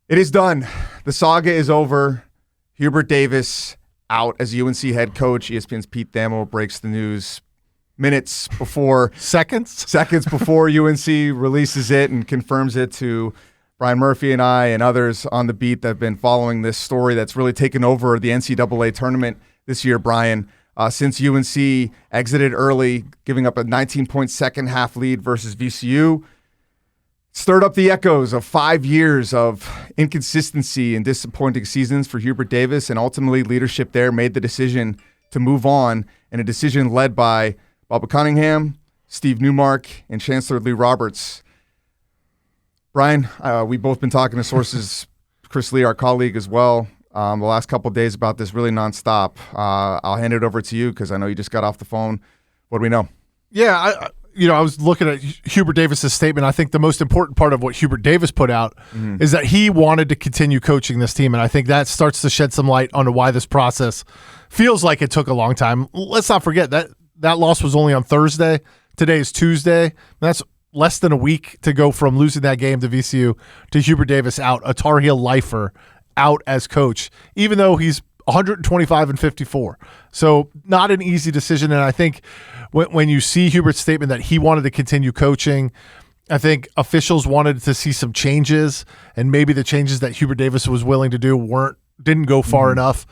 It is done. The saga is over. Hubert Davis out as UNC head coach. ESPN's Pete Thamel breaks the news seconds before UNC releases it and confirms it to Brian Murphy and I and others on the beat that have been following this story that's really taken over the NCAA tournament this year, Brian. Since UNC exited early, giving up a 19-point second half lead versus VCU, stirred up the echoes of 5 years of inconsistency and disappointing seasons for Hubert Davis, and ultimately leadership there made the decision to move on, and a decision led by Bubba Cunningham, Steve Newmark, and Chancellor Lee Roberts. Brian, we've both been talking to sources, Chris Lee, our colleague as well, the last couple of days about this really nonstop. I'll hand it over to you because I know you just got off the phone. What do we know? Yeah, I was looking at Hubert Davis's statement. I think the most important part of what Hubert Davis put out is that he wanted to continue coaching this team, and I think that starts to shed some light onto why this process feels like it took a long time. Let's not forget that loss was only on Thursday. Today is Tuesday. That's less than a week to go from losing that game to VCU to Hubert Davis out, a Tar Heel lifer, out as coach, even though he's 125-54. So not an easy decision. And I think when you see Hubert's statement that he wanted to continue coaching, I think officials wanted to see some changes, and maybe the changes that Hubert Davis was willing to do didn't go far enough.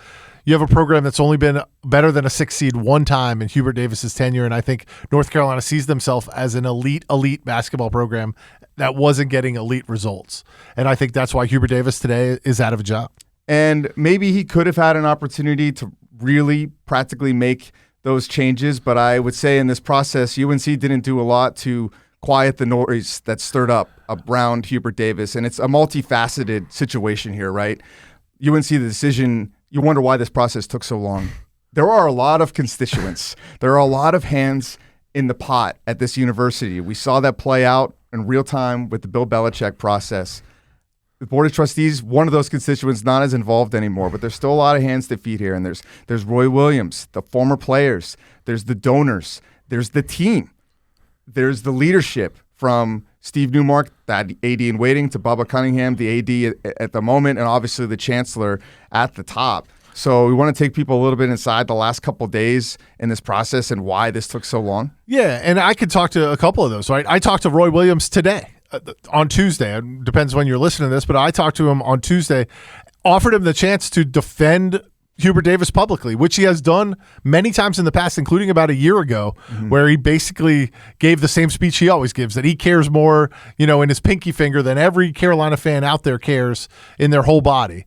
You have a program that's only been better than a 6 seed one time in Hubert Davis's tenure, and I think North Carolina sees themselves as an elite basketball program that wasn't getting elite results. And I think that's why Hubert Davis today is out of a job. And maybe he could have had an opportunity to really practically make those changes, but I would say in this process, UNC didn't do a lot to quiet the noise that stirred up around Hubert Davis, and it's a multifaceted situation here, right? UNC, the decision, you wonder why this process took so long. There are a lot of constituents. There are a lot of hands in the pot at this university. We saw that play out in real time with the Bill Belichick process. The Board of Trustees, one of those constituents, not as involved anymore, but there's still a lot of hands to feed here. And there's Roy Williams, the former players, there's the donors, there's the team, there's the leadership from Steve Newmark, that AD in waiting, to Bubba Cunningham, the AD at the moment, and obviously the chancellor at the top. So we want to take people a little bit inside the last couple of days in this process and why this took so long. Yeah, and I could talk to a couple of those, right? I talked to Roy Williams today. On Tuesday, it depends when you're listening to this, but I talked to him on Tuesday, offered him the chance to defend Hubert Davis publicly, which he has done many times in the past, including about a year ago, where he basically gave the same speech he always gives, that he cares more, in his pinky finger than every Carolina fan out there cares in their whole body.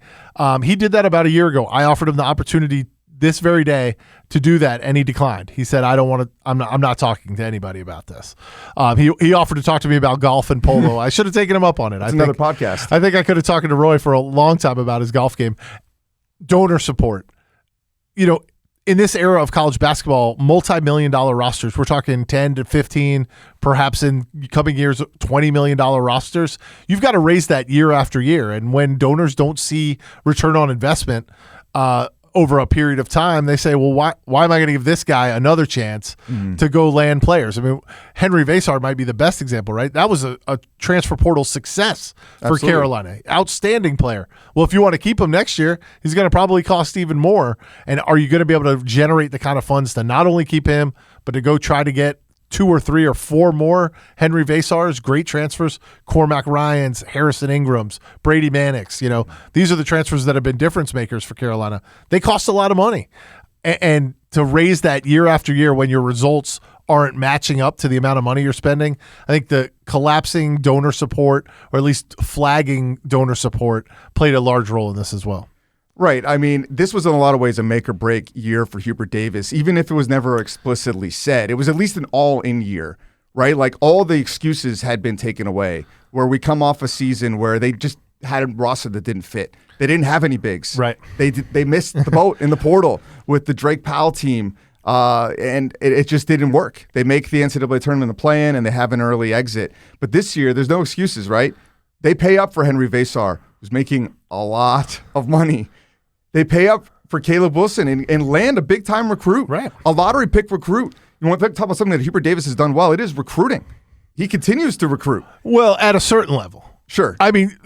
He did that about a year ago. I offered him the opportunity this very day to do that, and he declined. He said, "I don't want to. I'm not talking to anybody about this." He offered to talk to me about golf and polo. I should have taken him up on it. It's another podcast. I think I could have talked to Roy for a long time about his golf game. Donor support. In this era of college basketball, multi-million-dollar rosters. We're talking 10 to 15, perhaps in coming years, $20 million rosters. You've got to raise that year after year, and when donors don't see return on investment over a period of time, they say, well, why am I going to give this guy another chance to go land players? I mean, Henry Vasar might be the best example, right? That was a transfer portal success for Absolutely. Carolina. Outstanding player. Well, if you want to keep him next year, he's going to probably cost even more. And are you going to be able to generate the kind of funds to not only keep him, but to go try to get 2 or 3 or 4 more Henry Vasars, great transfers, Cormac Ryans, Harrison Ingrams, Brady Mannix. These are the transfers that have been difference makers for Carolina. They cost a lot of money. And to raise that year after year when your results aren't matching up to the amount of money you're spending, I think the collapsing donor support, or at least flagging donor support, played a large role in this as well. Right. I mean, this was in a lot of ways a make or break year for Hubert Davis, even if it was never explicitly said. It was at least an all-in year, right? Like all the excuses had been taken away, where we come off a season where they just had a roster that didn't fit. They didn't have any bigs. Right. They missed the boat in the portal with the Drake Powell team, and it just didn't work. They make the NCAA tournament in the play-in, and they have an early exit. But this year, there's no excuses, right? They pay up for Henry Vasar, who's making a lot of money. They pay up for Caleb Wilson and land a big-time recruit, right? A lottery pick recruit. You want to talk about something that Hubert Davis has done well? It is recruiting. He continues to recruit. Well, at a certain level. Sure. I mean,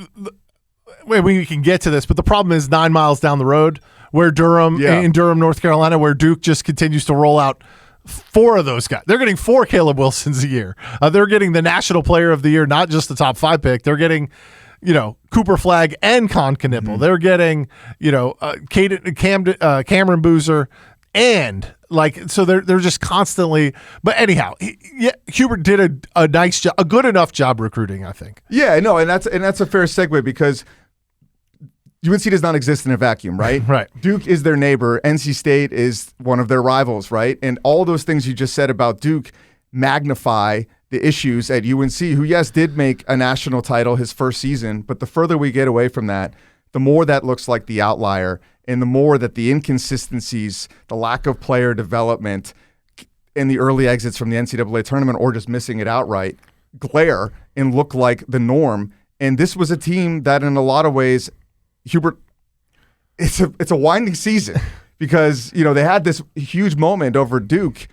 we can get to this, but the problem is 9 miles down the road where in Durham, North Carolina, where Duke just continues to roll out 4 of those guys. They're getting 4 Caleb Wilsons a year. They're getting the National Player of the Year, not just the top 5 pick. They're getting, Cooper Flagg and Con Knippel. Mm-hmm. They're getting, Cameron Boozer, and so they're just constantly. But anyhow, Hubert did a nice job, a good enough job recruiting, I think. Yeah, no, and that's a fair segue because UNC does not exist in a vacuum, right? Right. Duke is their neighbor. NC State is one of their rivals, right? And all those things you just said about Duke magnify the issues at UNC, who, yes, did make a national title his first season, but the further we get away from that, the more that looks like the outlier and the more that the inconsistencies, the lack of player development, and the early exits from the NCAA tournament or just missing it outright glare and look like the norm. And this was a team that in a lot of ways – Hubert, it's a winding season because, they had this huge moment over Duke,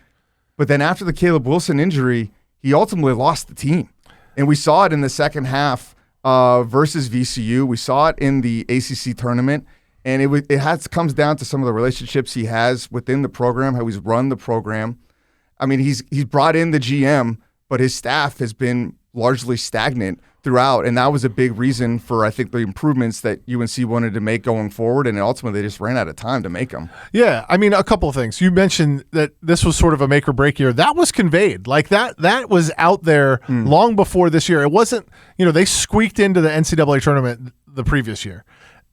but then after the Caleb Wilson injury, he ultimately lost the team. And we saw it in the second half versus VCU. We saw it in the ACC tournament, and it comes down to some of the relationships he has within the program, how he's run the program. I mean, he's brought in the GM, but his staff has been largely stagnant throughout, and that was a big reason for, I think, the improvements that UNC wanted to make going forward, and ultimately they just ran out of time to make them. Yeah, I mean, a couple of things. You mentioned that this was sort of a make or break year. That was conveyed. That was out there long before this year. It wasn't, they squeaked into the NCAA tournament the previous year.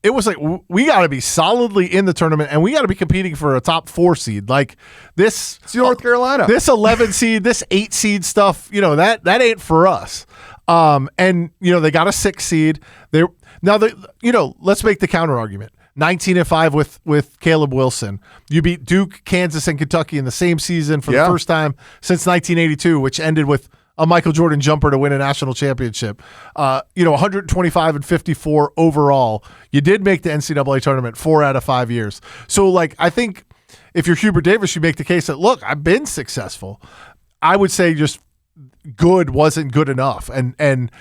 It was like, we got to be solidly in the tournament, and we got to be competing for a top 4 seed. Like this, it's North Carolina. This 11 seed, this 8 seed stuff, that ain't for us. And they got a 6 seed. Let's make the counter argument. 19-5 with Caleb Wilson. You beat Duke, Kansas, and Kentucky in the same season for the first time since 1982, which ended with a Michael Jordan jumper to win a national championship. 125-54 overall. You did make the NCAA tournament 4 out of 5 years. So, I think if you're Hubert Davis, you make the case that, look, I've been successful. I would say just good wasn't good enough. And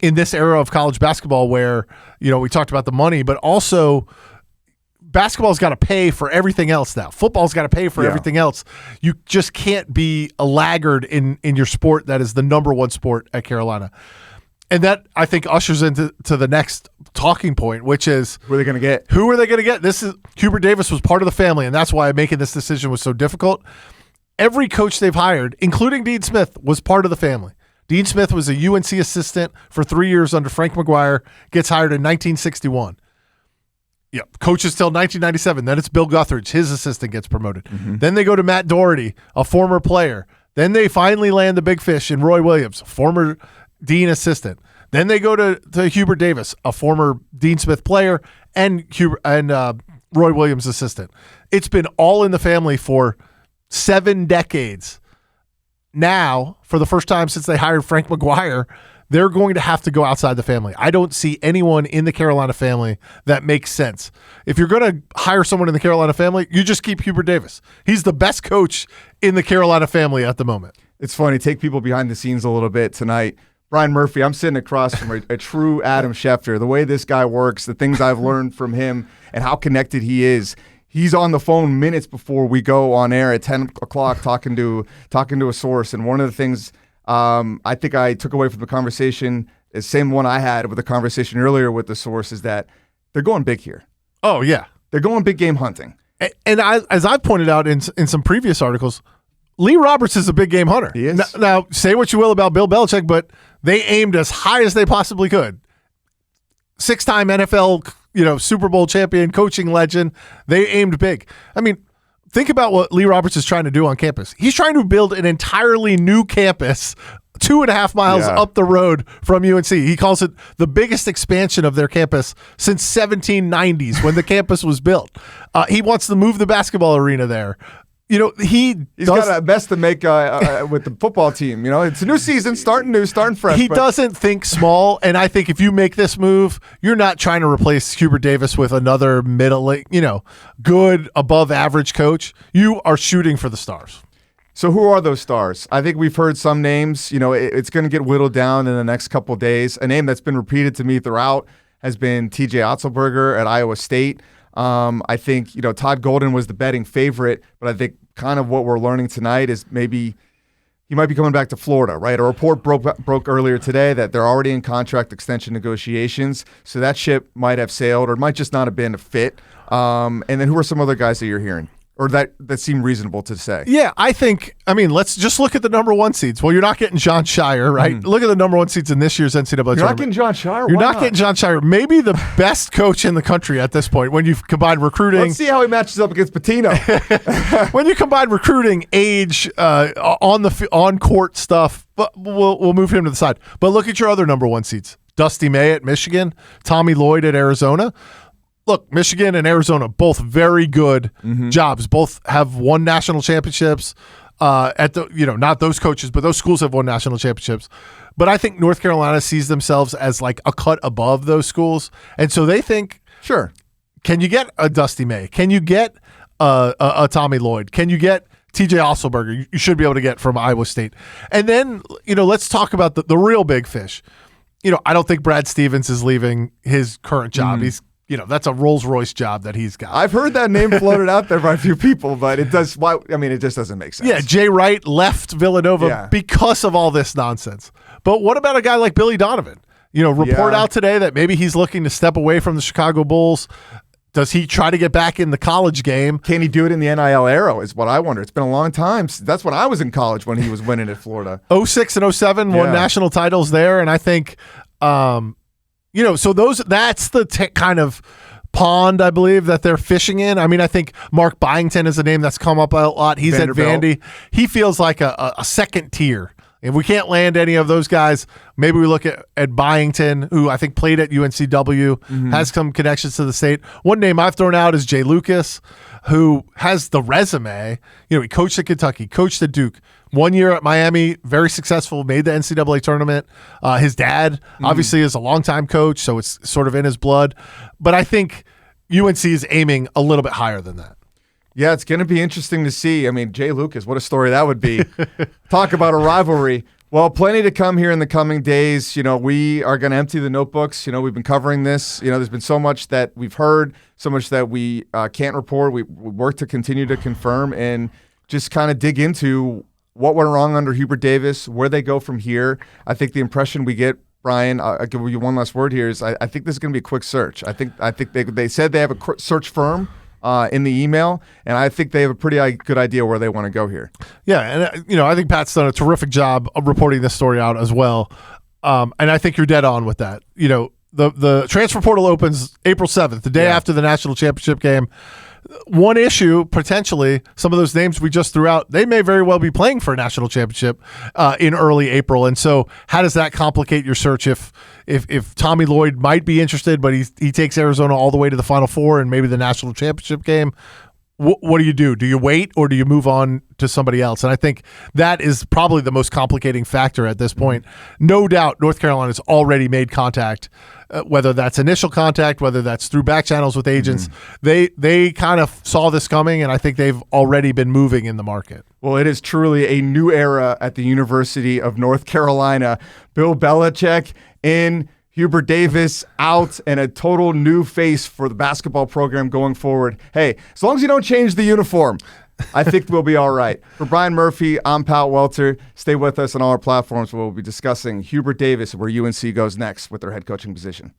in this era of college basketball where, we talked about the money, but also basketball's got to pay for everything else now. Football's got to pay for everything else. You just can't be a laggard in your sport that is the number 1 sport at Carolina. And that, I think, ushers into the next talking point, which is who are they going to get? Who are they going to get? Hubert Davis was part of the family, and that's why making this decision was so difficult. Every coach they've hired, including Dean Smith, was part of the family. Dean Smith was a UNC assistant for 3 years under Frank McGuire, gets hired in 1961. Yep, coaches till 1997. Then it's Bill Guthridge, his assistant, gets promoted. Mm-hmm. Then they go to Matt Doherty, a former player. Then they finally land the big fish in Roy Williams, former Dean assistant. Then they go to Hubert Davis, a former Dean Smith player, and Roy Williams assistant. It's been all in the family for 7 decades. Now, for the first time since they hired Frank McGuire, they're going to have to go outside the family. I don't see anyone in the Carolina family that makes sense. If you're going to hire someone in the Carolina family, you just keep Hubert Davis. He's the best coach in the Carolina family at the moment. It's funny, take people behind the scenes a little bit tonight. Brian Murphy, I'm sitting across from a true Adam Schefter. The way this guy works, the things I've learned from him and how connected he is. He's on the phone minutes before we go on air at 10 o'clock talking to a source. And one of the things I think I took away from the conversation, the same one I had with the conversation earlier with the source, is that they're going big here. Oh, yeah. They're going big game hunting. And as I pointed out in some previous articles, Lee Roberts is a big game hunter. He is. Now, say what you will about Bill Belichick, but they aimed as high as they possibly could. 6-time NFL Super Bowl champion, coaching legend. They aimed big. I mean, think about what Lee Roberts is trying to do on campus. He's trying to build an entirely new campus 2.5 miles up the road from UNC. He calls it the biggest expansion of their campus since 1790s when the campus was built. He wants to move the basketball arena there. He's got a best to make with the football team. It's a new season, starting fresh. He doesn't think small, and I think if you make this move, you're not trying to replace Hubert Davis with another good, above average coach. You are shooting for the stars. So who are those stars? I think we've heard some names. It's going to get whittled down in the next couple of days. A name that's been repeated to me throughout has been TJ Otzelberger at Iowa State. I think, Todd Golden was the betting favorite, but I think kind of what we're learning tonight is maybe he might be coming back to Florida, right? A report broke earlier today that they're already in contract extension negotiations, so that ship might have sailed or might just not have been a fit. And then who are some other guys that you're hearing? Or that seem reasonable to say? Yeah, let's just look at the number one seeds. Well, you're not getting John Shire, right? Look at the number one seeds in this year's NCAA tournament. You're not getting John Shire? You're not getting John Shire. Maybe the best coach in the country at this point when you combine recruiting. Let's see how he matches up against Patino. When you combine recruiting, age, on court stuff, but we'll move him to the side. But look at your other number one seeds. Dusty May at Michigan, Tommy Lloyd at Arizona. Look, Michigan and Arizona, both very good jobs. Both have won national championships. Not those coaches, but those schools have won national championships. But I think North Carolina sees themselves as like a cut above those schools, and so they think, sure, can you get a Dusty May? Can you get a Tommy Lloyd? Can you get TJ Otzelberger? You should be able to get from Iowa State. And then let's talk about the real big fish. I don't think Brad Stevens is leaving his current job. He's that's a Rolls-Royce job that he's got. I've heard that name floated out there by a few people, but it just doesn't make sense. Yeah, Jay Wright left Villanova because of all this nonsense. But what about a guy like Billy Donovan? Report out today that maybe he's looking to step away from the Chicago Bulls. Does he try to get back in the college game? Can he do it in the NIL era is what I wonder. It's been a long time. That's when I was in college when he was winning at Florida. 06 and 07 won national titles there, and I think so that's the kind of pond, I believe, that they're fishing in. I mean, I think Mark Byington is a name that's come up a lot. He's Vanderbilt. At Vandy. He feels like a second tier. If we can't land any of those guys, maybe we look at Byington, who I think played at UNCW, has some connections to the state. One name I've thrown out is Jay Lucas, who has the resume. He coached at Kentucky, coached at Duke. 1 year at Miami, very successful, made the NCAA tournament. His dad obviously is a longtime coach, so it's sort of in his blood. But I think UNC is aiming a little bit higher than that. Yeah, it's going to be interesting to see. I mean, Jay Lucas, what a story that would be. Talk about a rivalry. Well, plenty to come here in the coming days. We are going to empty the notebooks. We've been covering this. There's been so much that we've heard, so much that we can't report. We work to continue to confirm and just kind of dig into what went wrong under Hubert Davis, where they go from here. I think the impression we get, Brian, I'll give you one last word here, is I think this is going to be a quick search. I think they said they have a search firm in the email, and I think they have a pretty good idea where they want to go here. Yeah, and I think Pat's done a terrific job of reporting this story out as well. And I think you're dead on with that. The transfer portal opens April 7th, the day after the national championship game. One issue, potentially, some of those names we just threw out, they may very well be playing for a national championship in early April. And so how does that complicate your search if Tommy Lloyd might be interested, but he takes Arizona all the way to the Final Four and maybe the national championship game? What do you do? Do you wait or do you move on to somebody else? And I think that is probably the most complicating factor at this point. No doubt North Carolina's already made contact, whether that's initial contact, whether that's through back channels with agents. They kind of saw this coming, and I think they've already been moving in the market. Well, it is truly a new era at the University of North Carolina. Bill Belichick in, Hubert Davis out, and a total new face for the basketball program going forward. Hey, as long as you don't change the uniform, I think we'll be all right. For Brian Murphy, I'm Pat Welter. Stay with us on all our platforms where we'll be discussing Hubert Davis, where UNC goes next with their head coaching position.